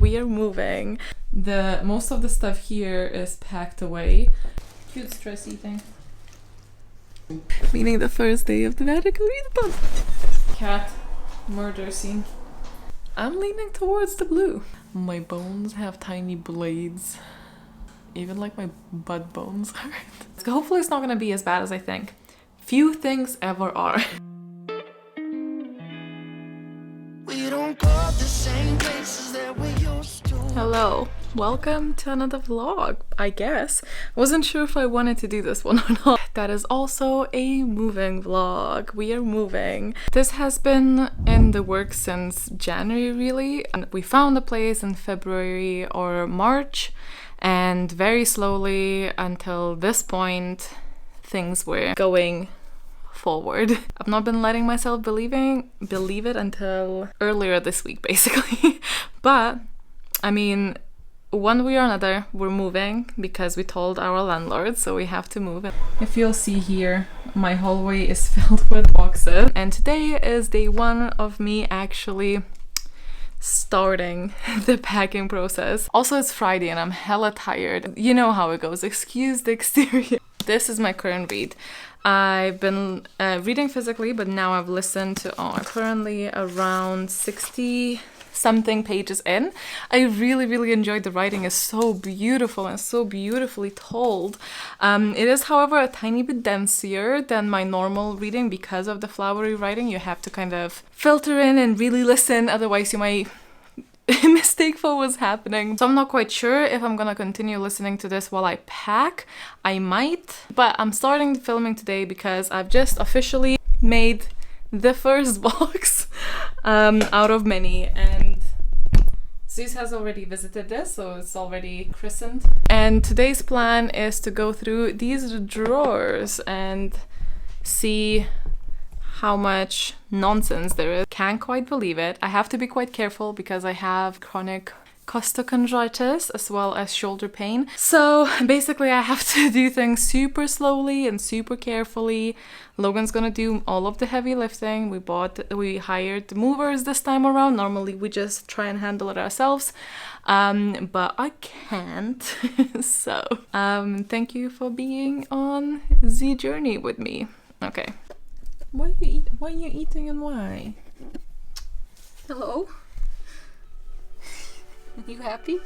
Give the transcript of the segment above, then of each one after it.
we are moving. Most of the stuff here is packed away. Cute stress eating. Meaning the first day of the magical readathon. Cat murder scene. I'm leaning towards the blue. My bones have tiny blades. Even like my butt bones hurt. Hopefully it's not gonna be as bad as I think. Few things ever are. We don't go the same places that we used to. Hello, welcome to another vlog, I guess. Wasn't sure if I wanted to do this one or not. That is also a moving vlog. We are moving. This has been in the works since January really. And we found a place in February or March, and very slowly until this point things were going forward. I've not been letting myself believe it until earlier this week basically. But I mean, one way or another we're moving because we told our landlord, so we have to move. If you'll see here, my hallway is filled with boxes, and today is day one of me actually starting the packing process. Also, it's Friday and I'm hella tired. You know how it goes. Excuse the exterior. This is my current read. I've been reading physically, but now I've listened to currently around 60 something pages in. I really enjoyed the writing. It's so beautiful and so beautifully told. It is, however, a tiny bit denser than my normal reading because of the flowery writing. You have to kind of filter in and really listen, otherwise you might mistake for what's happening. So I'm not quite sure if I'm gonna continue listening to this while I pack. I might, but I'm starting the filming today because I've just officially made the first box out of many, and Zeus has already visited this, so it's already christened. And today's plan is to go through these drawers and see how much nonsense there is. Can't quite believe it. I have to be quite careful because I have chronic costochondritis as well as shoulder pain. So basically I have to do things super slowly and super carefully. Logan's gonna do all of the heavy lifting. We hired movers this time around. Normally we just try and handle it ourselves. But I can't. So thank you for being on the journey with me. Okay. What are you eating and why? Hello? You happy?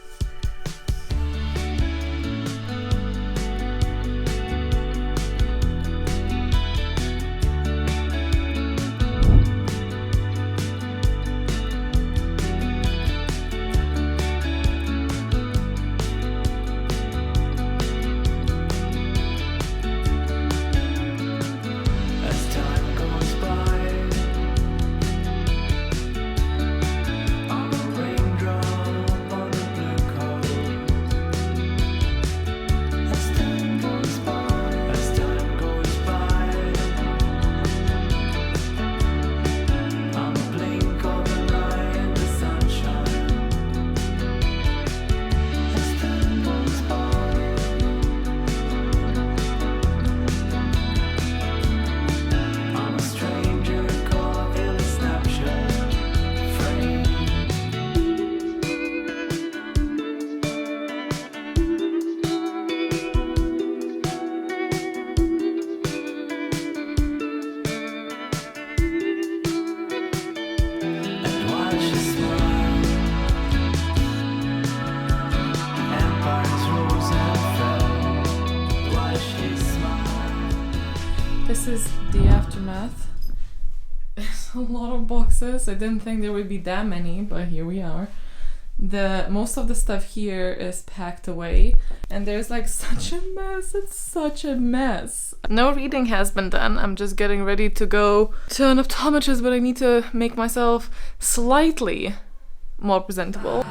This is the aftermath. There's a lot of boxes. I didn't think there would be that many, but here we are. Most of the stuff here is packed away, and there's like such a mess. It's such a mess. No reading has been done. I'm just getting ready to go to an optometrist, but I need to make myself slightly more presentable.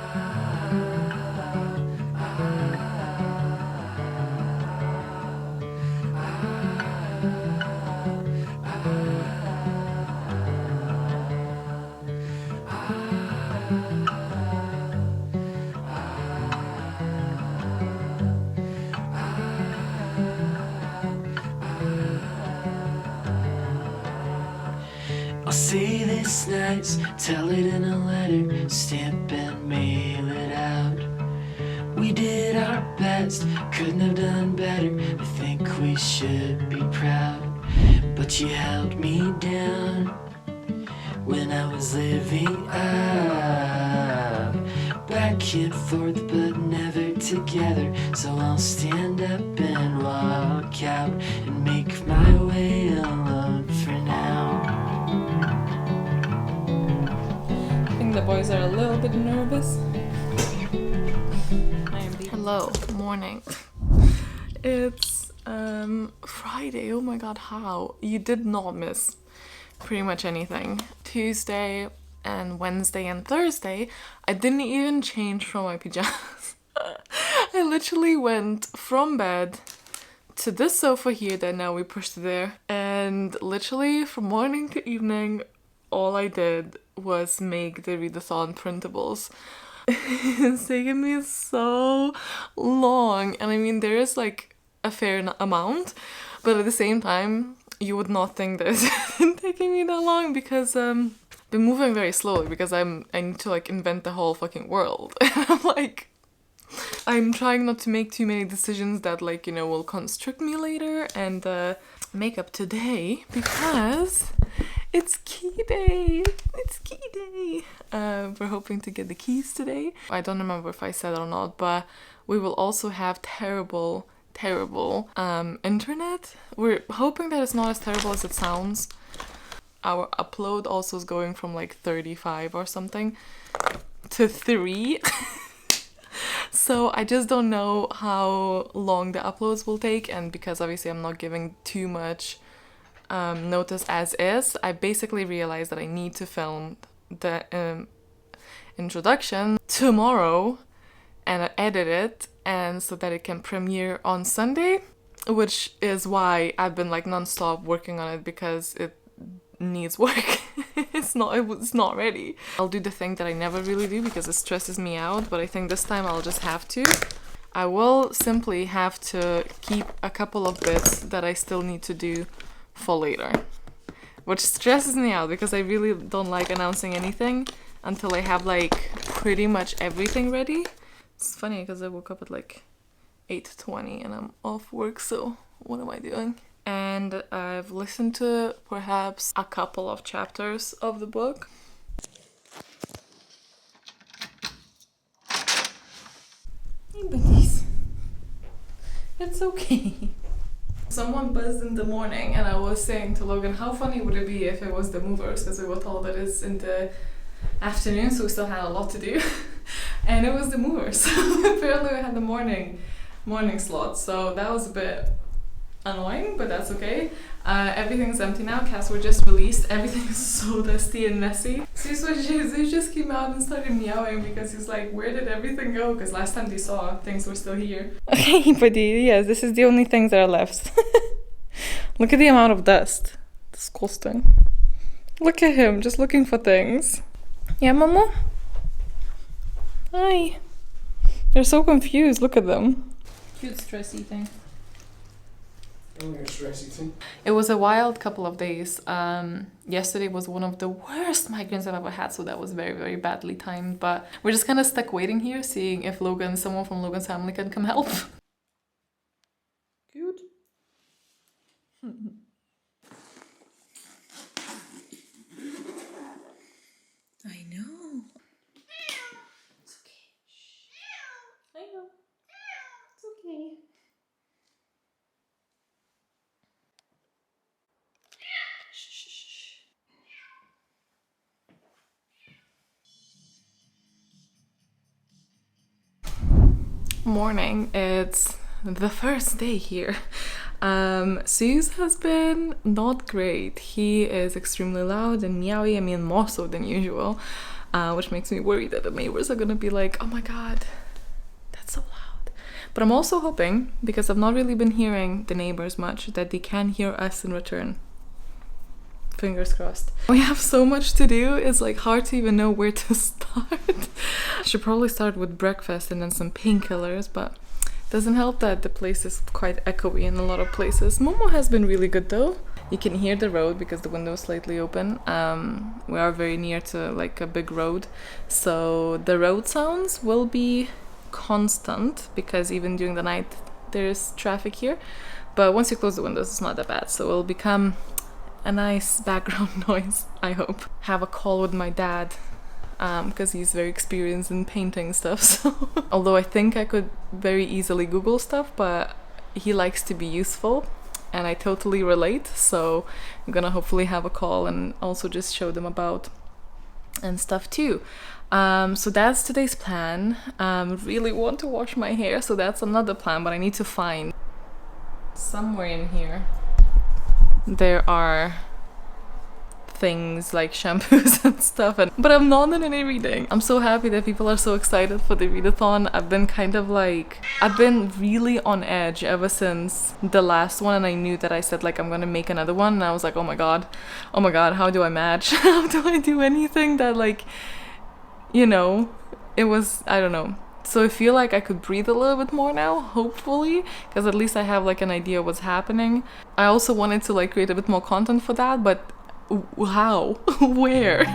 I'll say this nice, tell it in a letter, stamp and mail it out. We did our best, couldn't have done better. I think we should be proud, but you held me down when I was living up. Back and forth but never together, so I'll stand up and walk out and make my way alone for now. I think the boys are a little bit nervous. Hello, morning. It's Friday. Oh my god, how? You did not miss pretty much anything. Tuesday and Wednesday and Thursday, I didn't even change from my pajamas. I literally went from bed to this sofa here that now we pushed there, and literally from morning to evening, all I did was make the Readathon printables. It's taken me so long, and I mean there is like a fair amount, but at the same time you would not think that it's been taking me that long because I've been moving very slowly because I need to like invent the whole fucking world. And I'm trying not to make too many decisions that like, you know, will constrict me later, and make up today because it's key day. It's key day. We're hoping to get the keys today. I don't remember if I said it or not, but we will also have terrible internet. We're hoping that it's not as terrible as it sounds. Our upload also is going from like 35 or something to 3. So I just don't know how long the uploads will take, and because obviously I'm not giving too much notice as is, I basically realized that I need to film the introduction tomorrow and edit it, and so that it can premiere on Sunday, which is why I've been like non-stop working on it because it needs work. It's not ready. I'll do the thing that I never really do because it stresses me out, but I think this time I'll just have to. I will simply have to keep a couple of bits that I still need to do for later, which stresses me out because I really don't like announcing anything until I have like pretty much everything ready. It's funny because I woke up at like 8:20 and I'm off work, so what am I doing? And I've listened to perhaps a couple of chapters of the book. Hey buddies, it's okay. Someone buzzed in the morning and I was saying to Logan, how funny would it be if it was the movers, because we were told that it's in the afternoon, so we still had a lot to do. And it was the movers. Apparently we had the morning slot, so that was a bit annoying, but that's okay. Everything's empty now. Cats were just released. Everything is so dusty and messy. Zeus just came out and started meowing because he's like, where did everything go? Because last time they saw, things were still here. Okay, buddy, yes, this is the only things that are left. Look at the amount of dust. Disgusting. Look at him, just looking for things. Yeah, Mama? Hi. They're so confused. Look at them. Cute stress eating. It was a wild couple of days. Yesterday was one of the worst migraines I've ever had, so that was very, very badly timed. But we're just kind of stuck waiting here, seeing if someone from Logan's family can come help. Cute. I know. It's okay. Shh. I know. It's okay. Morning. It's the first day here. Zeus has been not great. He is extremely loud and meowy, I mean more so than usual, which makes me worried that the neighbors are gonna be like, oh my god, that's so loud. But I'm also hoping, because I've not really been hearing the neighbors much, that they can hear us in return. Fingers crossed. We have so much to do, it's like hard to even know where to start. I should probably start with breakfast and then some painkillers, but it doesn't help that the place is quite echoey in a lot of places. Momo has been really good though. You can hear the road because the window is slightly open. We are very near to like a big road, so the road sounds will be constant because even during the night there's traffic here. But once you close the windows, it's not that bad. So it'll become a nice background noise, I hope. Have a call with my dad because he's very experienced in painting stuff. So although I think I could very easily Google stuff, but he likes to be useful and I totally relate. So I'm gonna hopefully have a call and also just show them about and stuff too. So that's today's plan. Really want to wash my hair, so that's another plan, but I need to find somewhere in here there are things like shampoos and stuff, but I'm not in any reading. I'm so happy that people are so excited for the readathon. I've been really on edge ever since the last one, and I knew that I said like I'm gonna make another one, and I was like, oh my god, how do I match? How do I do anything that, like, you know, it was, I don't know. So I feel like I could breathe a little bit more now, hopefully, because at least I have like an idea of what's happening. I also wanted to like create a bit more content for that, but how? Where?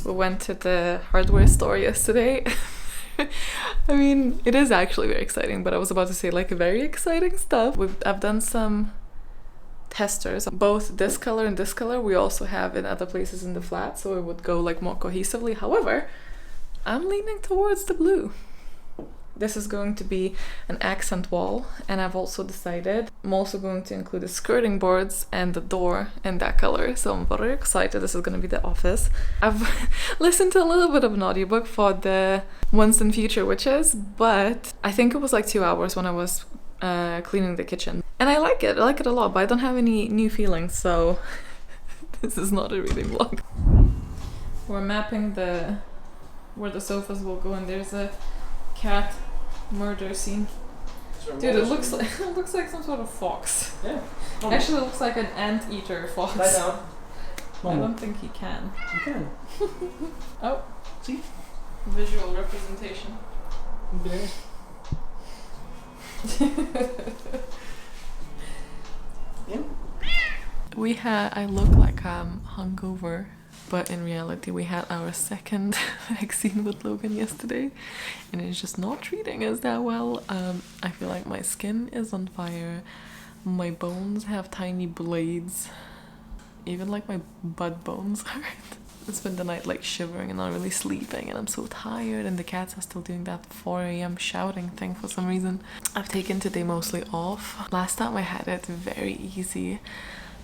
We went to the hardware store yesterday. I mean, it is actually very exciting, but I was about to say like very exciting stuff. I've done some testers, both this color and this color. We also have in other places in the flat, so it would go like more cohesively. However, I'm leaning towards the blue. This is going to be an accent wall, and I've also decided I'm also going to include the skirting boards and the door in that color, so I'm very excited. This is going to be the office. I've listened to a little bit of an audiobook for the Winston Future Witches, but I think it was like 2 hours when I was cleaning the kitchen, and I like it a lot, but I don't have any new feelings, so this is not a reading vlog. We're mapping where the sofas will go, and there's a cat murder scene. Dude, it looks like some sort of fox. Yeah. Actually, it looks like an anteater fox. Lie down. I don't think he can. You can. Oh, See? visual representation. Yeah. I look like I'm hungover, but in reality we had our second vaccine with Logan yesterday, and it's just not treating us that well. I feel like my skin is on fire, my bones have tiny blades, even like my butt bones hurt. I spent the night like shivering and not really sleeping, and I'm so tired, and the cats are still doing that 4 a.m. shouting thing for some reason. I've taken today mostly off. Last time I had it very easy.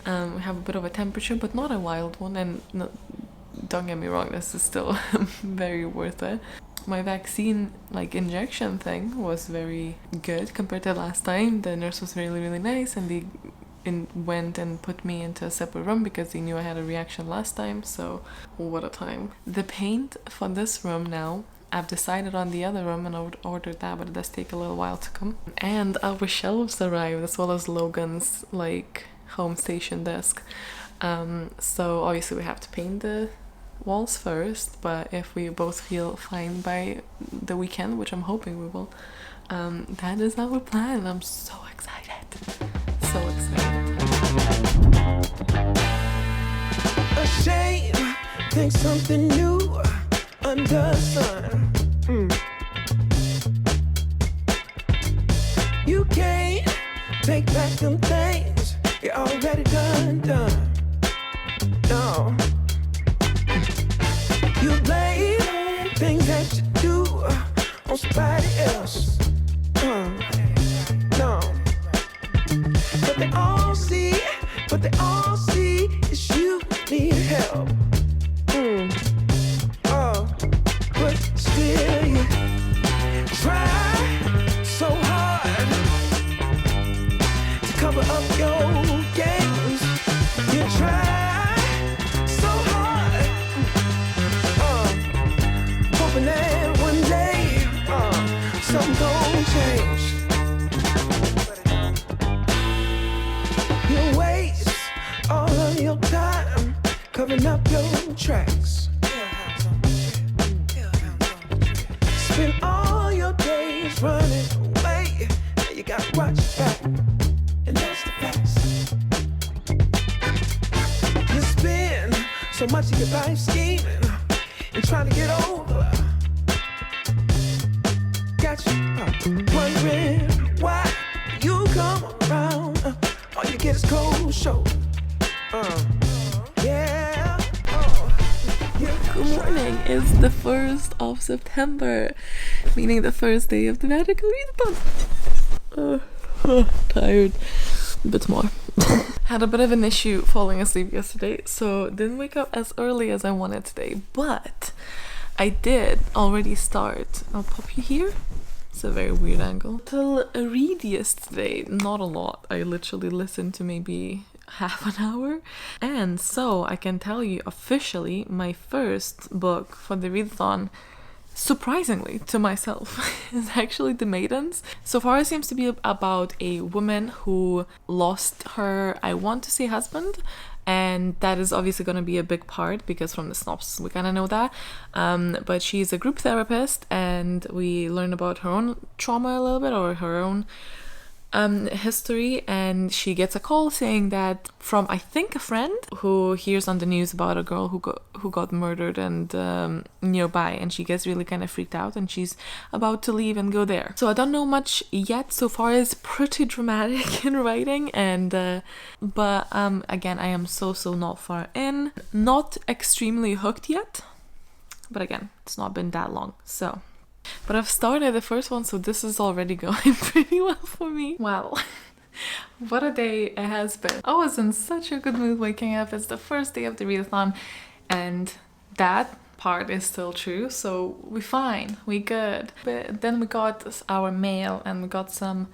We have a bit of a temperature, but not a wild one, and no, don't get me wrong, this is still very worth it. My vaccine like injection thing was very good compared to last time. The nurse was really, really nice, and they went and put me into a separate room because they knew I had a reaction last time, so what a time. The paint for this room now, I've decided on the other room, and I would order that, but it does take a little while to come. And our shelves arrived, as well as Logan's like home station desk. So obviously we have to paint the walls first, but if we both feel fine by the weekend, which I'm hoping we will, that is our plan. I'm so excited. So excited. A shame, think something new under the sun. You can't take back them things you already done. No. You blame things that you do on somebody else. No. But they all see is you need help. Oh, but still you try so hard to cover up your games. You try so hard, hoping that one day something gon' change. You waste all of your time covering up your tracks. much of your life scheming and trying to get over. Got you wondering why you come around. All you get is cold shoulder. Yeah. Good morning. It's the 1st of September, meaning the first day of the magical readathon. Tired. A bit more. Had a bit of an issue falling asleep yesterday, so didn't wake up as early as I wanted today, but I did already start. I'll pop you here. It's a very weird angle. Till read yesterday, not a lot. I literally listened to maybe half an hour. And so I can tell you officially my first book for the readathon, surprisingly to myself, is actually The Maidens. So far it seems to be about a woman who lost her, I want to say, husband, and that is obviously going to be a big part because from the synopsis we kind of know that, but she's a group therapist and we learn about her own trauma a little bit, or her own history, and she gets a call saying that from, I think, a friend who hears on the news about a girl who got murdered and nearby, and she gets really kind of freaked out and she's about to leave and go there. So I don't know much yet. So far it's pretty dramatic in writing, and but again, I am so not far in, not extremely hooked yet, but again, it's not been that long. So but I've started the first one, so this is already going pretty well for me. Well, what a day it has been. I was in such a good mood waking up. It's the first day of the readathon, and that part is still true, so we fine, we good. But then we got our mail and we got some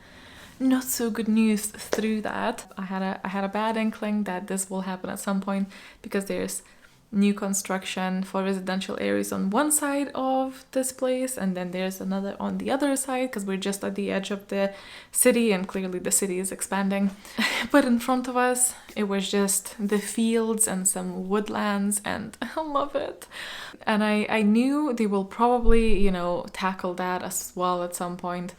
not so good news through that. I had a bad inkling that this will happen at some point because there's new construction for residential areas on one side of this place, and then there's another on the other side because we're just at the edge of the city, and clearly the city is expanding. But in front of us it was just the fields and some woodlands, and I love it. And I knew they will probably, you know, tackle that as well at some point,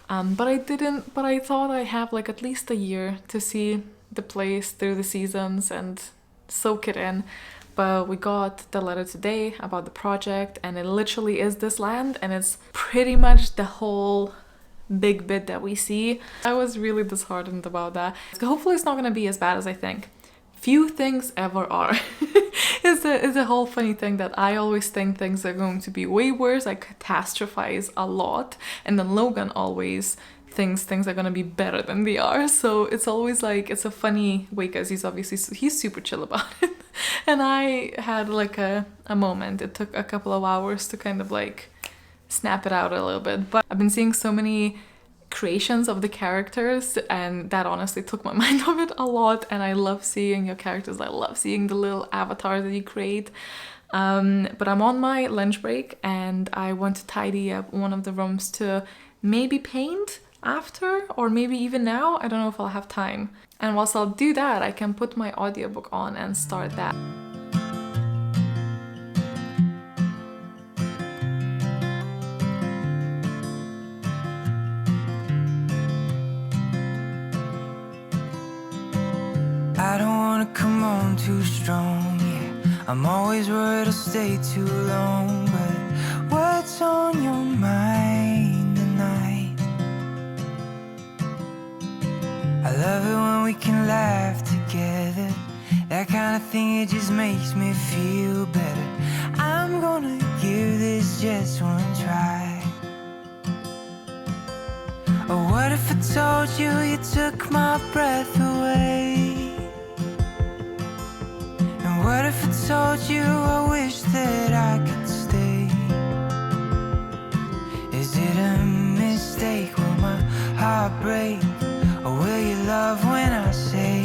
but I didn't. But I thought I have like at least a year to see the place through the seasons and soak it in. But we got the letter today about the project, and it literally is this land, and it's pretty much the whole big bit that we see. I was really disheartened about that. Hopefully it's not going to be as bad as I think. Few things ever are. It's a whole funny thing that I always think things are going to be way worse. I catastrophize a lot, and then Logan always thinks things are gonna be better than they are. So it's always like, it's a funny way because he's super chill about it. And I had like a moment. It took a couple of hours to kind of like snap it out a little bit. But I've been seeing so many creations of the characters, and that honestly took my mind off it a lot. And I love seeing your characters. I love seeing the little avatars that you create. But I'm on my lunch break and I want to tidy up one of the rooms to maybe paint after, or maybe even now. I don't know if I'll have time. And whilst I'll do that, I can put my audiobook on and start that. I don't wanna come on too strong, yeah. I'm always worried I'll stay too long, but what's on your mind tonight? I love it when we can laugh together. That kind of thing, it just makes me feel better. I'm gonna give this just one try. Oh, what if I told you you took my breath away? And what if I told you I wish that I could stay? Is it a mistake? Will my heart break? Or will you love when I say,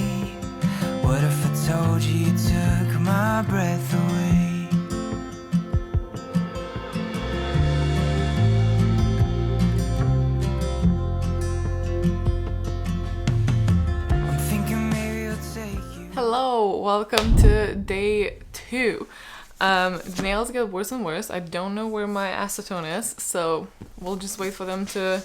what if I told you you took my breath away? I'm thinking maybe I'll take you. Hello, welcome to day 2. The nails get worse and worse. I don't know where my acetone is, so we'll just wait for them to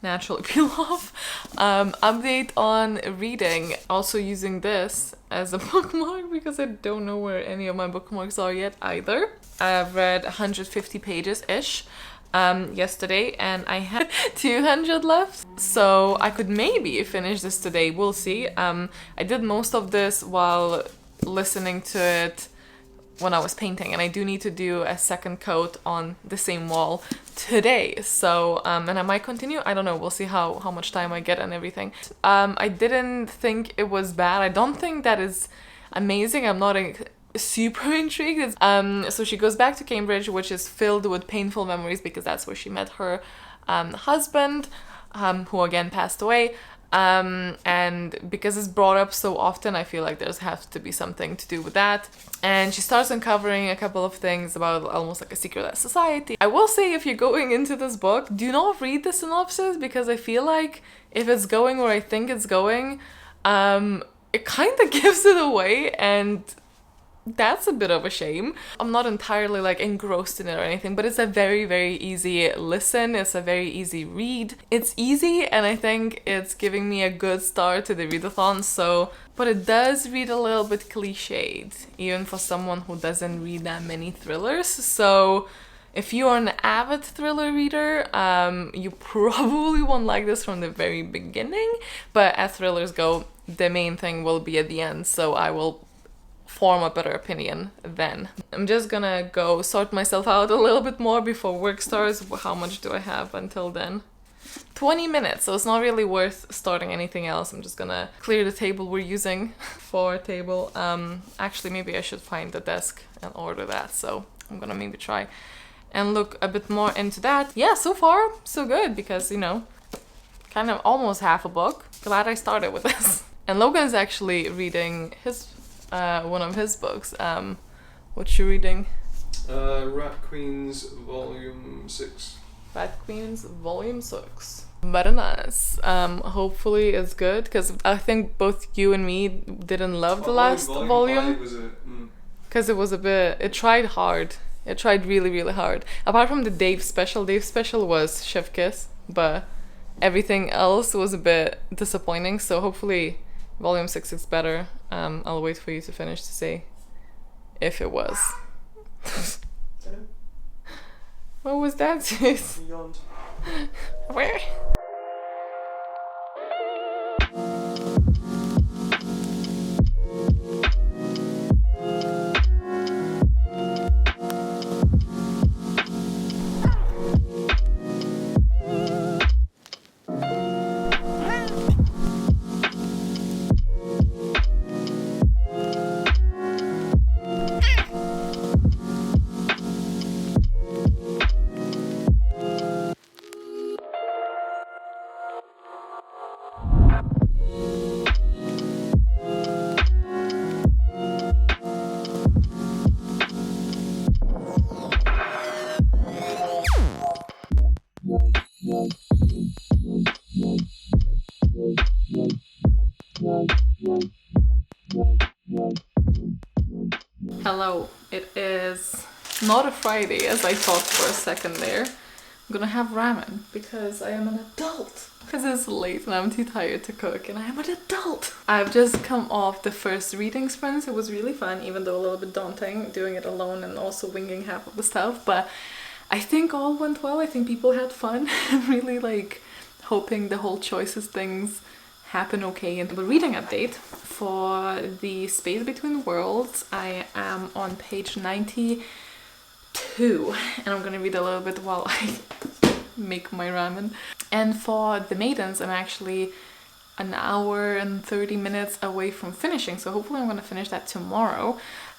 naturally peel off. Update on reading. Also using this as a bookmark because I don't know where any of my bookmarks are yet either. I've read 150 pages-ish yesterday, and I had 200 left, so I could maybe finish this today. We'll see. I did most of this while listening to it when I was painting, and I do need to do a second coat on the same wall today, so and I might continue. I don't know, we'll see how much time I get and everything. I didn't think it was bad. I don't think that is amazing. I'm not super intrigued. So she goes back to Cambridge, which is filled with painful memories because that's where she met her husband, who again passed away. And because it's brought up so often, I feel like there's has to be something to do with that. And she starts uncovering a couple of things about almost like a secret society. I will say, if you're going into this book, do not read the synopsis, because I feel like if it's going where I think it's going, it kind of gives it away, and that's a bit of a shame. I'm not entirely like engrossed in it or anything, but it's a very, very easy listen. It's a very easy read. It's easy, and I think it's giving me a good start to the readathon. So, but it does read a little bit cliched, even for someone who doesn't read that many thrillers. So if you are an avid thriller reader, you probably won't like this from the very beginning, but as thrillers go, the main thing will be at the end, so I will form a better opinion then. I'm just gonna go sort myself out a little bit more before work starts. How much do I have until then? 20 minutes, so it's not really worth starting anything else. I'm just gonna clear the table we're using for a table. Actually, maybe I should find the desk and order that, so I'm gonna maybe try and look a bit more into that. Yeah, so far so good, because, you know, kind of almost half a book. Glad I started with this. And Logan is actually reading his one of his books. What you reading? Rat Queens Volume 6. Rat Queens Volume 6. Very nice. Hopefully it's good, because I think both you and me didn't love the last volume. Because it was a bit, it tried hard. It tried really, really hard. Apart from the Dave special was chef kiss, but everything else was a bit disappointing. So hopefully Volume 6 is better. I'll wait for you to finish to say if it was. What was that? Where? Hello, it is not a Friday as I thought for a second there. I'm gonna have ramen because I am an adult. Because it's late and I'm too tired to cook, and I am an adult. I've just come off the first reading sprint. It was really fun, even though a little bit daunting doing it alone and also winging half of the stuff, but I think all went well. I think people had fun. I'm really like hoping the whole choices things happen okay. And the reading update for the Space Between Worlds, I am on page 92, and I'm gonna read a little bit while I make my ramen. And for The Maidens, I'm actually an hour and 30 minutes away from finishing, so hopefully I'm gonna finish that tomorrow.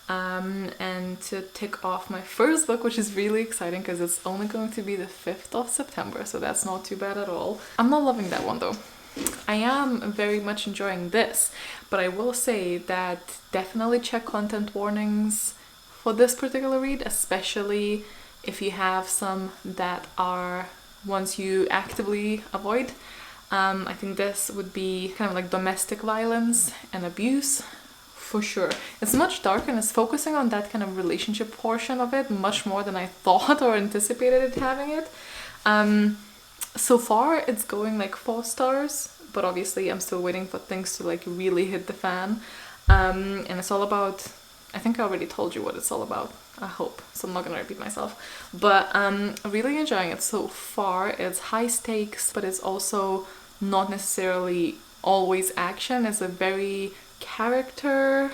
And to tick off my first book, which is really exciting because it's only going to be the 5th of September, so that's not too bad at all. I'm not loving that one though. I am very much enjoying this, but I will say that definitely check content warnings for this particular read, especially if you have some that are ones you actively avoid. I think this would be kind of like domestic violence and abuse for sure. It's much darker and it's focusing on that kind of relationship portion of it much more than I thought or anticipated it having it. So far it's going like 4 stars, but obviously I'm still waiting for things to like really hit the fan. And it's all about, I think I already told you what it's all about, I hope, so I'm not gonna repeat myself. But I'm really enjoying it so far. It's high stakes, but it's also not necessarily always action. It's a very character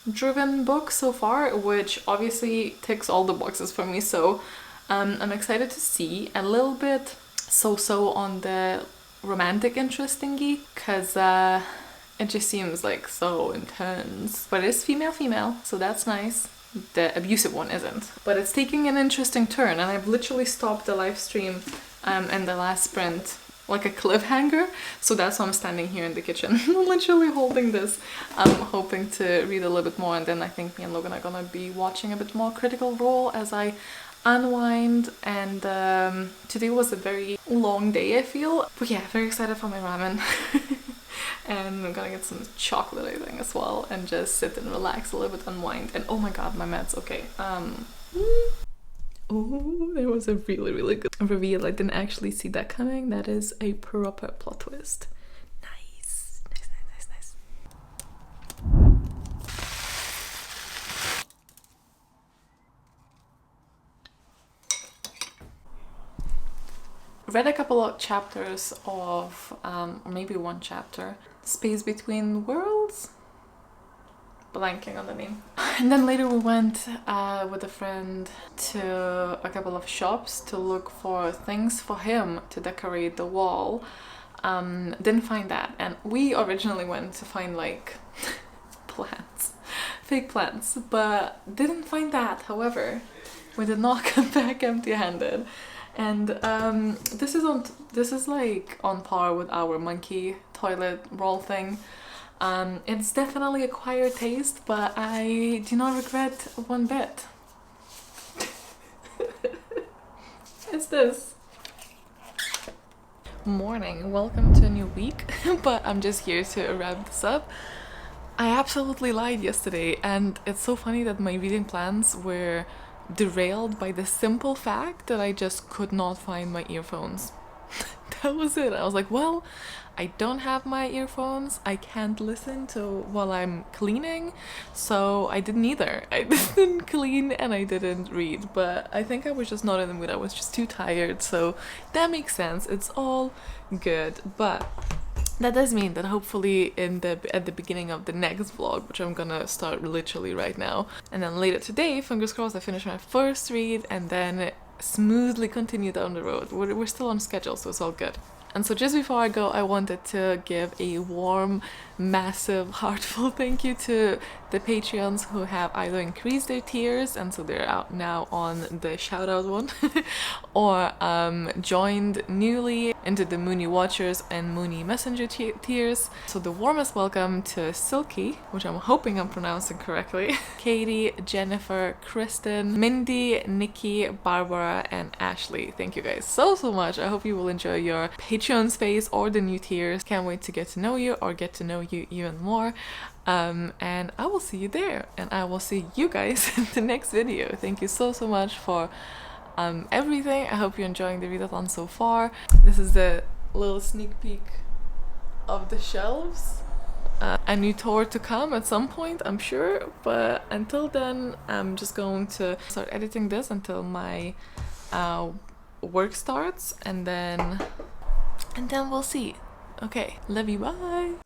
driven book so far, which obviously ticks all the boxes for me. So I'm excited to see. A little bit so on the romantic interest thingy, because it just seems like so intense. But it is female, so that's nice. The abusive one isn't. But it's taking an interesting turn, and I've literally stopped the live stream in the last sprint like a cliffhanger, so that's why I'm standing here in the kitchen literally holding this. I'm hoping to read a little bit more, and then I think me and Logan are gonna be watching a bit more Critical Role as I unwind. And today was a very long day, I feel, but yeah, very excited for my ramen. And I'm gonna get some chocolate, I think, as well, and just sit and relax a little bit, unwind. And oh my god, my meds. Okay, oh, there was a really good reveal. I didn't actually see that coming. That is a proper plot twist. Nice. Read a couple of chapters of, or maybe one chapter, Space Between Worlds? Blanking on the name. And then later we went with a friend to a couple of shops to look for things for him to decorate the wall. Didn't find that, and we originally went to find like plants, fake plants, but didn't find that. However, we did not come back empty-handed. And this is like on par with our monkey toilet roll thing. It's definitely acquired taste, but I do not regret one bit. It's this. Morning, welcome to a new week, but I'm just here to wrap this up. I absolutely lied yesterday, and it's so funny that my reading plans were derailed by the simple fact that I just could not find my earphones. That was it. I was like, well, I don't have my earphones, I can't listen to while I'm cleaning, so I didn't either. I didn't clean and I didn't read, but I think I was just not in the mood. I was just too tired, so that makes sense. It's all good. But that does mean that hopefully at the beginning of the next vlog, which I'm gonna start literally right now, and then later today, fingers crossed, I finish my first read and then smoothly continue down the road. We're still on schedule, so it's all good. And so just before I go, I wanted to give a warm, massive, heartfelt thank you to the Patreons who have either increased their tiers, and so they're out now on the shout out one, or joined newly into the Mooney Watchers and Mooney Messenger tiers. So the warmest welcome to Silky, which I'm hoping I'm pronouncing correctly, Katie, Jennifer, Kristen, Mindy, Nikki, Barbara, and Ashley. Thank you guys so much. I hope you will enjoy your Patreon space or the new tiers. Can't wait to get to know you or get to know you even more. And I will see you there, and I will see you guys in the next video. Thank you so much for everything. I hope you're enjoying the readathon so far. This is the little sneak peek of the shelves. A new tour to come at some point, I'm sure, but until then I'm just going to start editing this until my work starts, and then we'll see. Okay, love you, bye.